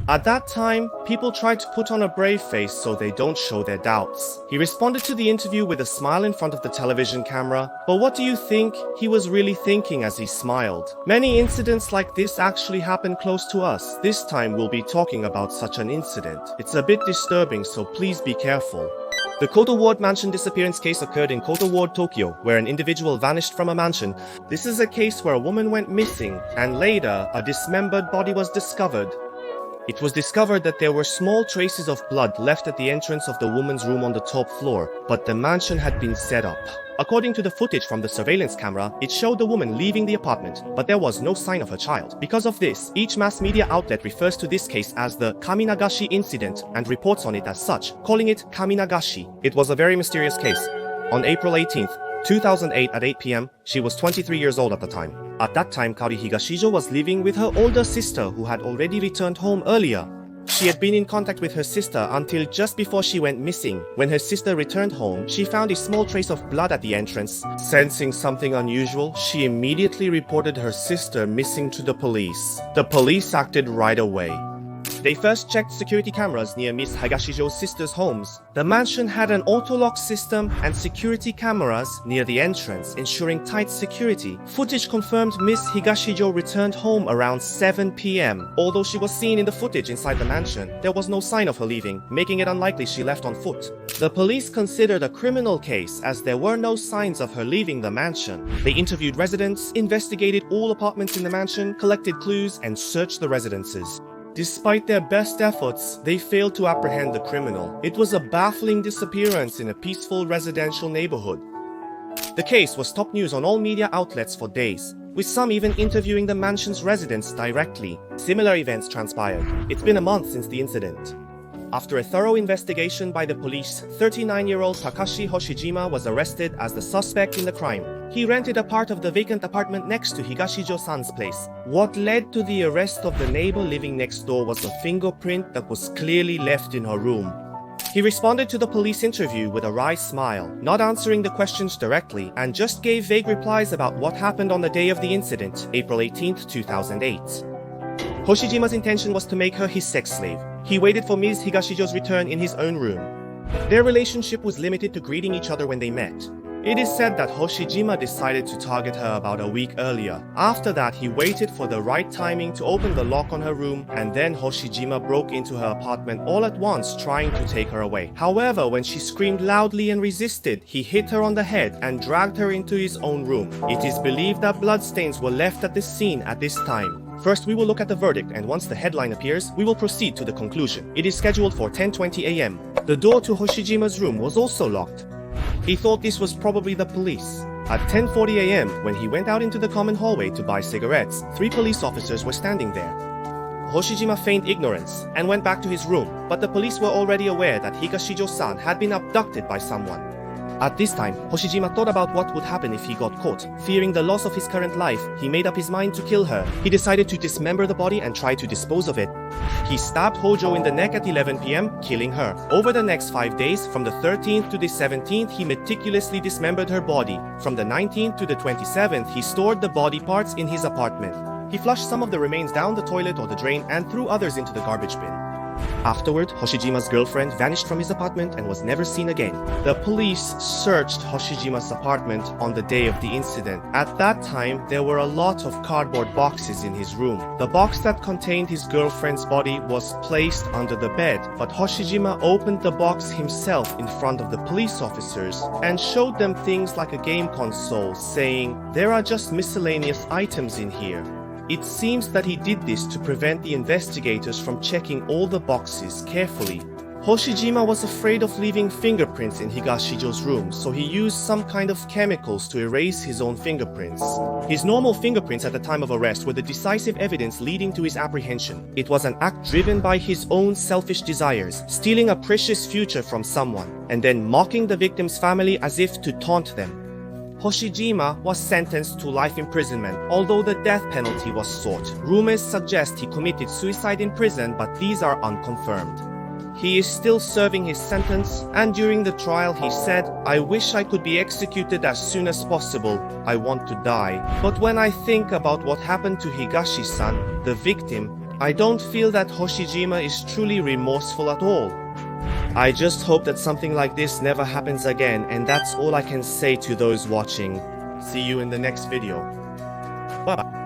At that time, people tried to put on a brave face so they don't show their doubts. He responded to the interview with a smile in front of the television camera, but what do you think he was really thinking as he smiled? Many incidents like this actually happen close to us. This time we'll be talking about such an incident. It's a bit disturbing, so please be careful. The Koto Ward mansion disappearance case occurred in Koto Ward, Tokyo, where an individual vanished from a mansion. This is a case where a woman went missing, and later, a dismembered body was discovered. It was discovered that there were small traces of blood left at the entrance of the woman's room on the top floor, but the mansion had been set up. According to the footage from the surveillance camera, it showed the woman leaving the apartment, but there was no sign of her child. Because of this, each mass media outlet refers to this case as the Kaminagashi incident and reports on it as such, calling it Kaminagashi. It was a very mysterious case. On April 18th, 2008 at 8 p.m., she was 23 years old at the time. At that time, Kaori Higashijo was living with her older sister who had already returned home earlier. She had been in contact with her sister until just before she went missing. When her sister returned home, she found a small trace of blood at the entrance. Sensing something unusual, she immediately reported her sister missing to the police. The police acted right away. They first checked security cameras near Miss Higashijo's sister's homes. The mansion had an auto-lock system and security cameras near the entrance, ensuring tight security. Footage confirmed Miss Higashijo returned home around 7 p.m. Although she was seen in the footage inside the mansion, there was no sign of her leaving, making it unlikely she left on foot. The police considered a criminal case as there were no signs of her leaving the mansion. They interviewed residents, investigated all apartments in the mansion, collected clues, and searched the residences. Despite their best efforts, they failed to apprehend the criminal. It was a baffling disappearance in a peaceful residential neighborhood. The case was top news on all media outlets for days, with some even interviewing the mansion's residents directly. Similar events transpired. It's been a month since the incident. After a thorough investigation by the police, 39-year-old Takashi Hoshijima was arrested as the suspect in the crime. He rented a part of the vacant apartment next to Higashijo-san's place. What led to the arrest of the neighbor living next door was a fingerprint that was clearly left in her room. He responded to the police interview with a wry smile, not answering the questions directly, and just gave vague replies about what happened on the day of the incident, April 18, 2008. Hoshijima's intention was to make her his sex slave. He waited for Ms. Higashijo's return in his own room. Their relationship was limited to greeting each other when they met. It is said that Hoshijima decided to target her about a week earlier. After that, he waited for the right timing to open the lock on her room, and then Hoshijima broke into her apartment all at once, trying to take her away. However, when she screamed loudly and resisted, he hit her on the head and dragged her into his own room. It is believed that bloodstains were left at the scene at this time. First, we will look at the verdict, and once the headline appears, we will proceed to the conclusion. It is scheduled for 10:20 a.m. The door to Hoshijima's room was also locked. He thought this was probably the police. At 10:40 a.m., when he went out into the common hallway to buy cigarettes, 3 police officers were standing there. Hoshijima feigned ignorance and went back to his room, but the police were already aware that Higashijo-san had been abducted by someone. At this time, Hoshijima thought about what would happen if he got caught. Fearing the loss of his current life, he made up his mind to kill her. He decided to dismember the body and try to dispose of it. He stabbed Hojo in the neck at 11 p.m., killing her. Over the next 5 days, from the 13th to the 17th, he meticulously dismembered her body. From the 19th to the 27th, he stored the body parts in his apartment. He flushed some of the remains down the toilet or the drain and threw others into the garbage bin. Afterward, Hoshijima's girlfriend vanished from his apartment and was never seen again. The police searched Hoshijima's apartment on the day of the incident. At that time, there were a lot of cardboard boxes in his room. The box that contained his girlfriend's body was placed under the bed, but Hoshijima opened the box himself in front of the police officers and showed them things like a game console, saying, "There are just miscellaneous items in here." It seems that he did this to prevent the investigators from checking all the boxes carefully. Hoshijima was afraid of leaving fingerprints in Higashijo's room, so he used some kind of chemicals to erase his own fingerprints. His normal fingerprints at the time of arrest were the decisive evidence leading to his apprehension. It was an act driven by his own selfish desires, stealing a precious future from someone, and then mocking the victim's family as if to taunt them. Hoshijima was sentenced to life imprisonment, although the death penalty was sought. Rumors suggest he committed suicide in prison, but these are unconfirmed. He is still serving his sentence, and during the trial he said, "I wish I could be executed as soon as possible. I want to die. But when I think about what happened to Higashi-san, the victim, I don't feel that Hoshijima is truly remorseful at all. I just hope that something like this never happens again, and that's all I can say to those watching. See you in the next video. Bye bye.